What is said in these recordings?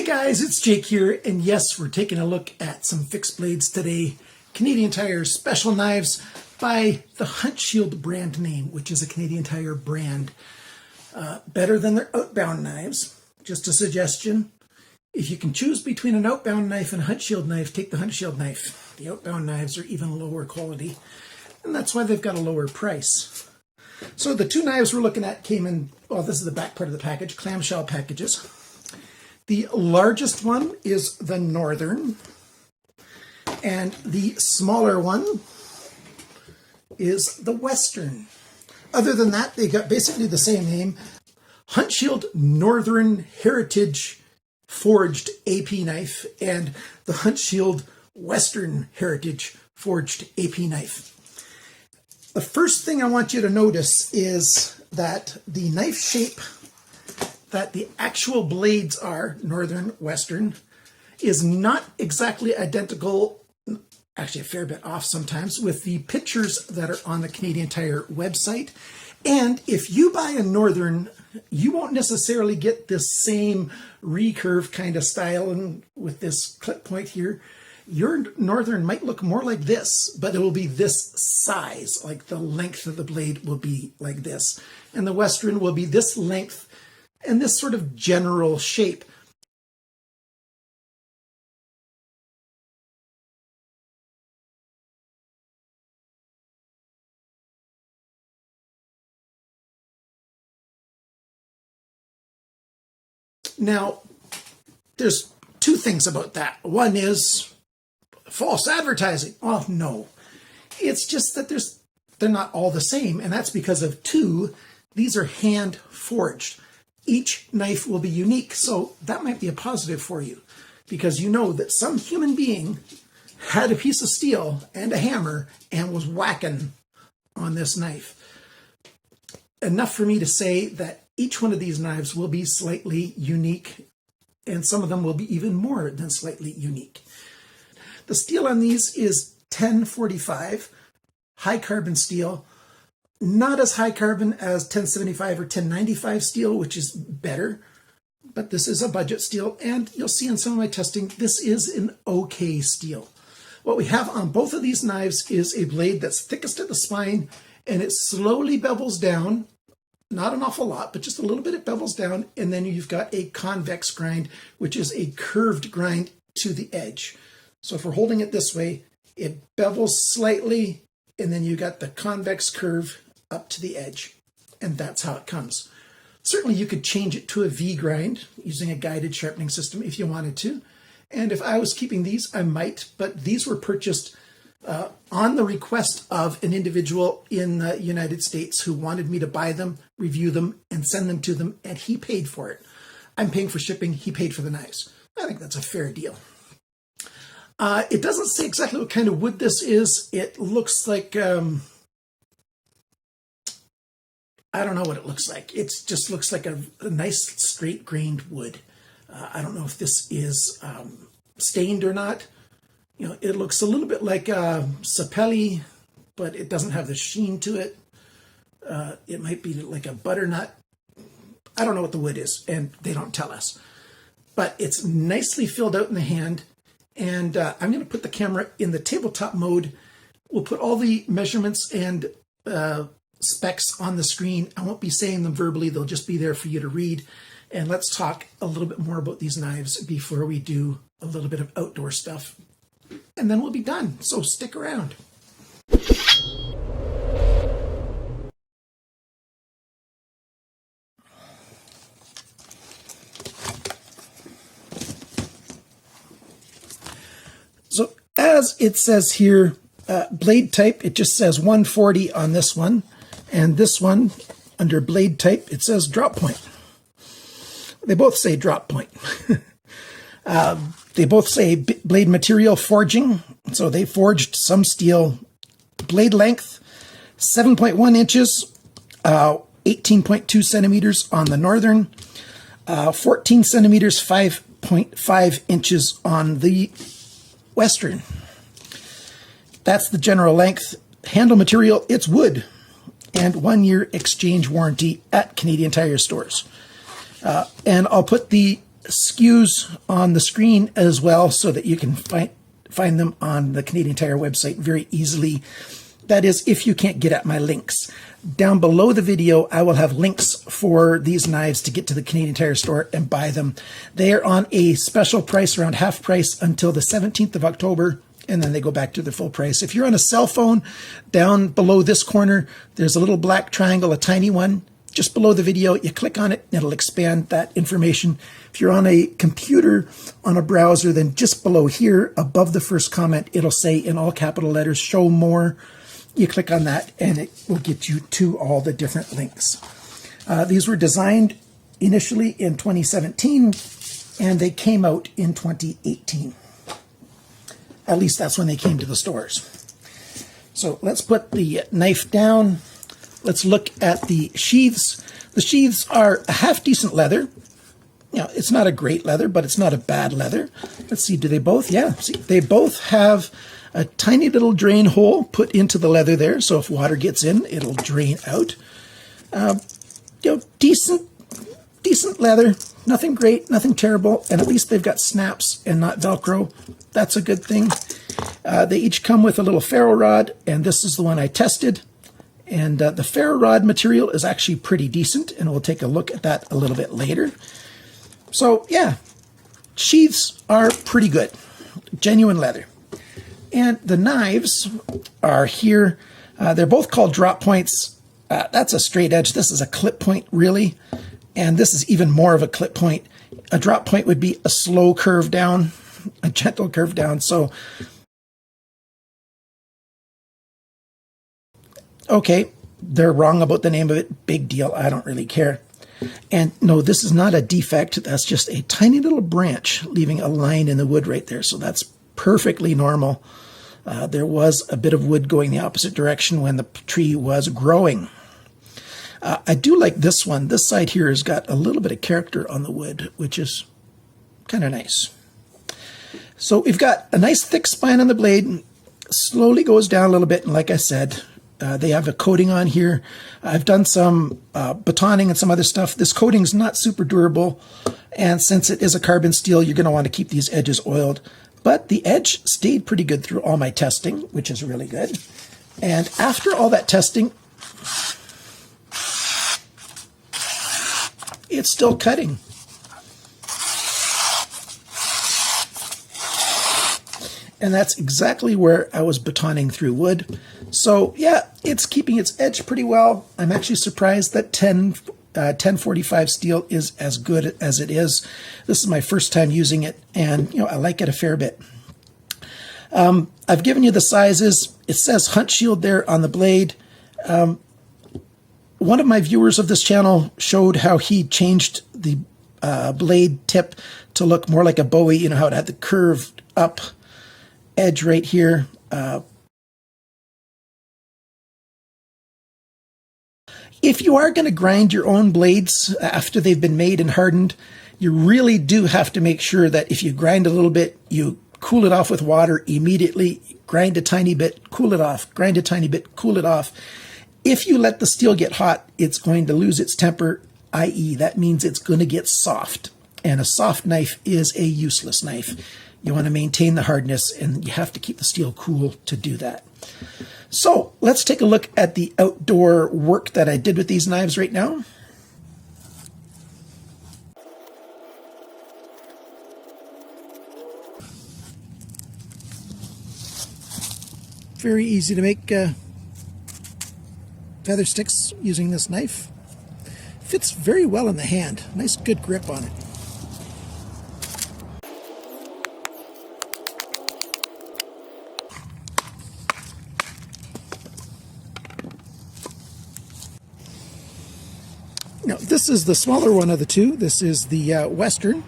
Hey guys, it's Jake here, and yes, we're taking a look at some fixed blades today. Canadian Tire special knives by the Huntshield brand name, which is a Canadian Tire brand. Better than their outbound knives. Just a suggestion. If you can choose between an outbound knife and a Huntshield knife, take the Huntshield knife. The outbound knives are even lower quality, and that's why they've got a lower price. So the two knives we're looking at came in, well, this is the back part of the package, clamshell packages. The largest one is the Northern, and the smaller one is the Western. Other than that, they got basically the same name. Huntshield Northern Heritage Forged AP knife and the Huntshield Western Heritage Forged AP knife. The first thing I want you to notice is that the knife shape that the actual blades are, Northern, Western, is not exactly identical, actually a fair bit off sometimes, with the pictures that are on the Canadian Tire website. And if you buy a Northern, you won't necessarily get this same recurve kind of style and with this clip point here. Your Northern might look more like this, but it will be this size, like the length of the blade will be like this. And the Western will be this length and this sort of general shape. Now, there's two things about that. One is false advertising. Oh, no. It's just that they're not all the same, and that's because of two. These are hand forged. Each knife will be unique, so that might be a positive for you, because you know that some human being had a piece of steel and a hammer and was whacking on this knife. Enough for me to say that each one of these knives will be slightly unique, and some of them will be even more than slightly unique. The steel on these is 1045, high carbon steel. Not as high carbon as 1075 or 1095 steel, which is better, but this is a budget steel, and you'll see in some of my testing, this is an okay steel. What we have on both of these knives is a blade that's thickest at the spine, and it slowly bevels down, not an awful lot, but just a little bit it bevels down, and then you've got a convex grind, which is a curved grind to the edge. So if we're holding it this way, it bevels slightly, and then you got the convex curve up to the edge, and that's how it comes. Certainly you could change it to a V grind using a guided sharpening system if you wanted to, and if I was keeping these, I might, but these were purchased on the request of an individual in the United States who wanted me to buy them, review them, and send them to them, and he paid for it. I'm paying for shipping, he paid for the knives. I think that's a fair deal. It doesn't say exactly what kind of wood this is. It looks like I don't know what it looks like. It just looks like a nice straight grained wood. I don't know if this is stained or not. You know, it looks a little bit like sapelli, but it doesn't have the sheen to it. It might be like a butternut. I don't know what the wood is, and they don't tell us. But it's nicely filled out in the hand, and I'm going to put the camera in the tabletop mode. We'll put all the measurements and specs on the screen. I won't be saying them verbally, they'll just be there for you to read. And let's talk a little bit more about these knives before we do a little bit of outdoor stuff. And then we'll be done, so stick around. So as it says here, blade type, it just says 140 on this one. And this one, under blade type, it says drop point. They both say drop point. They both say blade material forging. So they forged some steel. Blade length, 7.1 inches, 18.2 centimeters on the Northern, 14 centimeters, 5.5 inches on the Western. That's the general length. Handle material, it's wood. And 1-year exchange warranty at Canadian Tire stores. And I'll put the SKUs on the screen as well so that you can find them on the Canadian Tire website very easily. That is, if you can't get at my links. Down below the video, I will have links for these knives to get to the Canadian Tire store and buy them. They are on a special price, around half price, until the 17th of October, and then they go back to the full price. If you're on a cell phone, down below this corner, there's a little black triangle, a tiny one. Just below the video, you click on it, and it'll expand that information. If you're on a computer, on a browser, then just below here, above the first comment, it'll say in all capital letters, show more. You click on that, and it will get you to all the different links. These were designed initially in 2017, and they came out in 2018. At least that's when they came to the stores. So let's put the knife down. Let's look at the sheaths. The sheaths are a half decent leather. You know, it's not a great leather, but it's not a bad leather. Let's see, do they both? Yeah, see, they both have a tiny little drain hole put into the leather there, so if water gets in, it'll drain out. Decent leather, nothing great, nothing terrible, and at least they've got snaps and not Velcro. That's a good thing. They each come with a little ferro rod, and this is the one I tested. And the ferro rod material is actually pretty decent, and we'll take a look at that a little bit later. So yeah, sheaths are pretty good, genuine leather. And the knives are here. They're both called drop points. That's a straight edge. This is a clip point, really. And this is even more of a clip point. A drop point would be a slow curve down, a gentle curve down. So, okay, they're wrong about the name of it. Big deal. I don't really care. And no, this is not a defect. That's just a tiny little branch leaving a line in the wood right there. So that's perfectly normal. There was a bit of wood going the opposite direction when the tree was growing. I do like this one. This side here has got a little bit of character on the wood, which is kind of nice. So we've got a nice thick spine on the blade. Slowly goes down a little bit, and like I said, they have a coating on here. I've done some batoning and some other stuff. This coating is not super durable, and since it is a carbon steel, you're going to want to keep these edges oiled. But the edge stayed pretty good through all my testing, which is really good. And after all that testing, it's still cutting. And that's exactly where I was batoning through wood. So yeah, it's keeping its edge pretty well. I'm actually surprised that 1045 steel is as good as it is. This is my first time using it, and I like it a fair bit. I've given you the sizes. It says Huntshield there on the blade. One of my viewers of this channel showed how he changed the blade tip to look more like a Bowie, how it had the curved up edge right here. If you are going to grind your own blades after they've been made and hardened, you really do have to make sure that if you grind a little bit, you cool it off with water immediately, grind a tiny bit, cool it off, grind a tiny bit, cool it off. If you let the steel get hot, it's going to lose its temper, i.e. that means it's going to get soft. And a soft knife is a useless knife. You want to maintain the hardness, and you have to keep the steel cool to do that. So let's take a look at the outdoor work that I did with these knives right now. Very easy to make feather sticks using this knife. Fits very well in the hand. Nice good grip on it. Now, this is the smaller one of the two. This is the Western.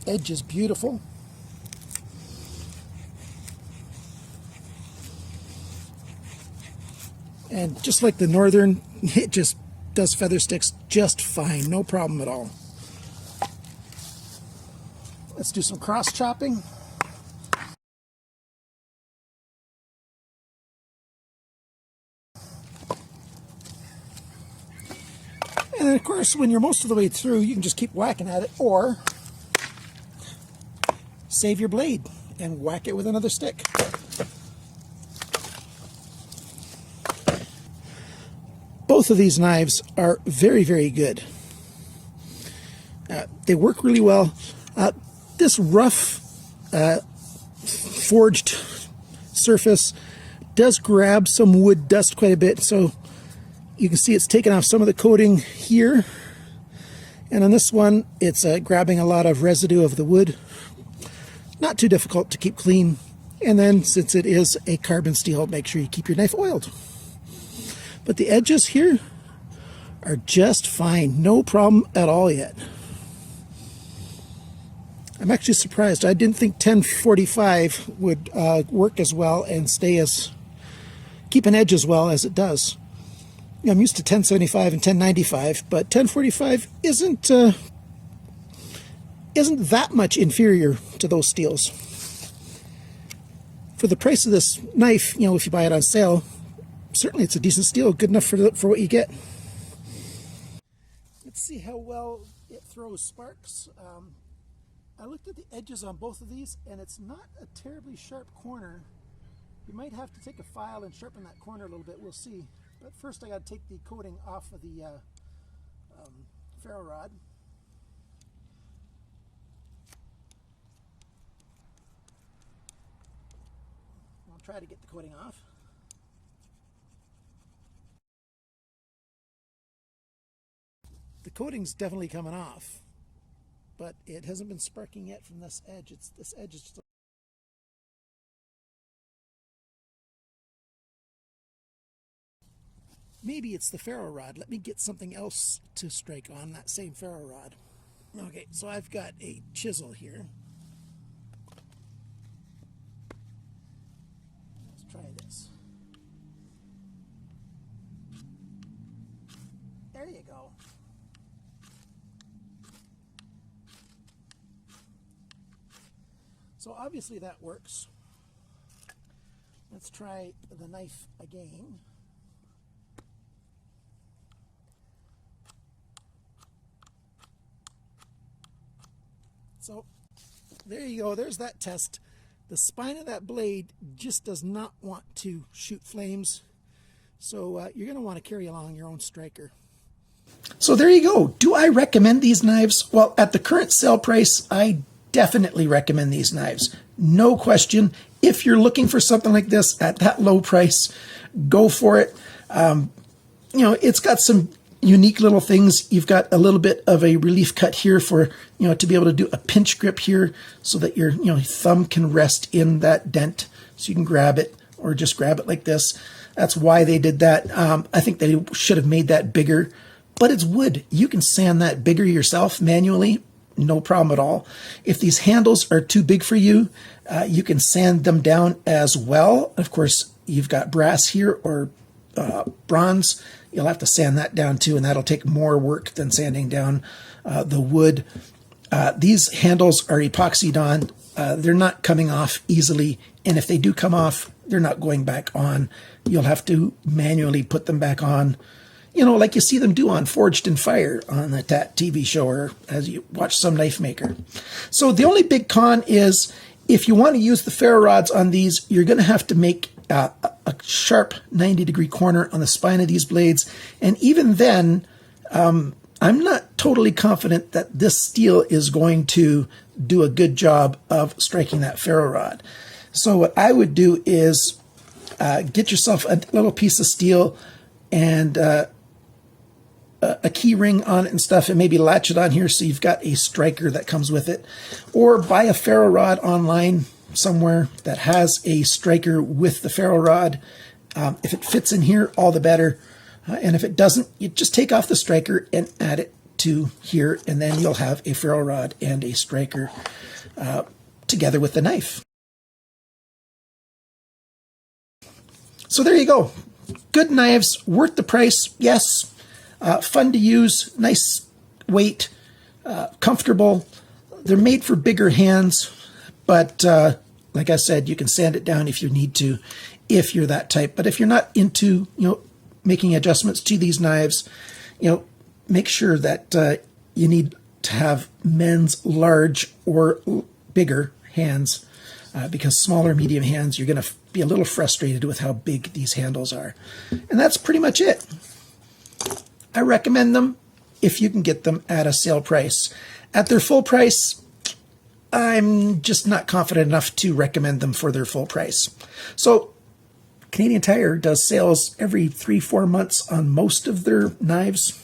Edge is beautiful. And just like the Northern, it just does feather sticks just fine, no problem at all. Let's do some cross chopping. And then of course, when you're most of the way through, you can just keep whacking at it, or save your blade and whack it with another stick. Both of these knives are very, very good. They work really well. This rough forged surface does grab some wood dust quite a bit, so you can see it's taken off some of the coating here, and on this one it's grabbing a lot of residue of the wood. Not too difficult to keep clean, and then since it is a carbon steel, make sure you keep your knife oiled. But the edges here are just fine, no problem at all yet. I'm actually surprised. I didn't think 1045 would work as well and keep an edge as well as it does. I'm used to 1075 and 1095, but 1045 isn't that much inferior to those steels. For the price of this knife, you know, if you buy it on sale, certainly it's a decent steel, good enough for what you get. Let's see how well it throws sparks. I looked at the edges on both of these, and it's not a terribly sharp corner. You might have to take a file and sharpen that corner a little bit, we'll see. But first I got to take the coating off of the ferro rod. I'll try to get the coating off. The coating's definitely coming off, but it hasn't been sparking yet from this edge. This edge is just maybe it's the ferro rod. Let me get something else to strike on that same ferro rod. Okay, so I've got a chisel here. Let's try this. There you go. So obviously that works. Let's try the knife again. So there you go, there's that test. The spine of that blade just does not want to shoot flames, so you're going to want to carry along your own striker. So there you go. Do I recommend these knives? Well, at the current sale price, I definitely recommend these knives. No question. If you're looking for something like this at that low price, go for it. You know, it's got some unique little things. You've got a little bit of a relief cut here for, you know, to be able to do a pinch grip here so that your, you know, thumb can rest in that dent so you can grab it, or just grab it like this. That's why they did that. I think they should have made that bigger, but it's wood. You can sand that bigger yourself manually, no problem at all. If these handles are too big for you, you can sand them down as well. Of course, you've got brass here or bronze. You'll have to sand that down too, and that'll take more work than sanding down the wood. These handles are epoxied on. They're not coming off easily, and if they do come off, they're not going back on. You'll have to manually put them back on, you know, like you see them do on Forged in Fire on that TV show, or as you watch some knife maker. So the only big con is if you want to use the ferro rods on these, you're going to have to make a sharp 90-degree corner on the spine of these blades. And even then, I'm not totally confident that this steel is going to do a good job of striking that ferro rod. So what I would do is get yourself a little piece of steel and a key ring on it and stuff, and maybe latch it on here so you've got a striker that comes with it. Or buy a ferro rod online somewhere that has a striker with the ferro rod. If it fits in here, all the better. And if it doesn't, you just take off the striker and add it to here, and then you'll have a ferro rod and a striker together with the knife. So there you go. good knives, worth the price, yes. Fun to use, nice weight, comfortable. They're made for bigger hands, but like I said, you can sand it down if you need to, if you're that type. But if you're not into, making adjustments to these knives, make sure that you need to have men's large or bigger hands, because smaller, medium hands, you're going to be a little frustrated with how big these handles are. And that's pretty much it. I recommend them if you can get them at a sale price. At their full price, I'm just not confident enough to recommend them for their full price. So Canadian Tire does sales every 3-4 months on most of their knives.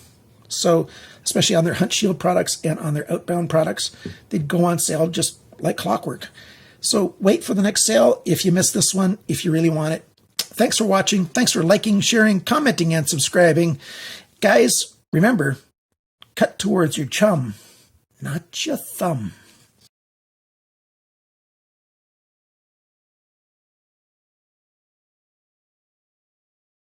So especially on their Huntshield products and on their Outbound products, they'd go on sale just like clockwork. So wait for the next sale if you miss this one, if you really want it. Thanks for watching. Thanks for liking, sharing, commenting, and subscribing. Guys, remember, cut towards your chum, not your thumb.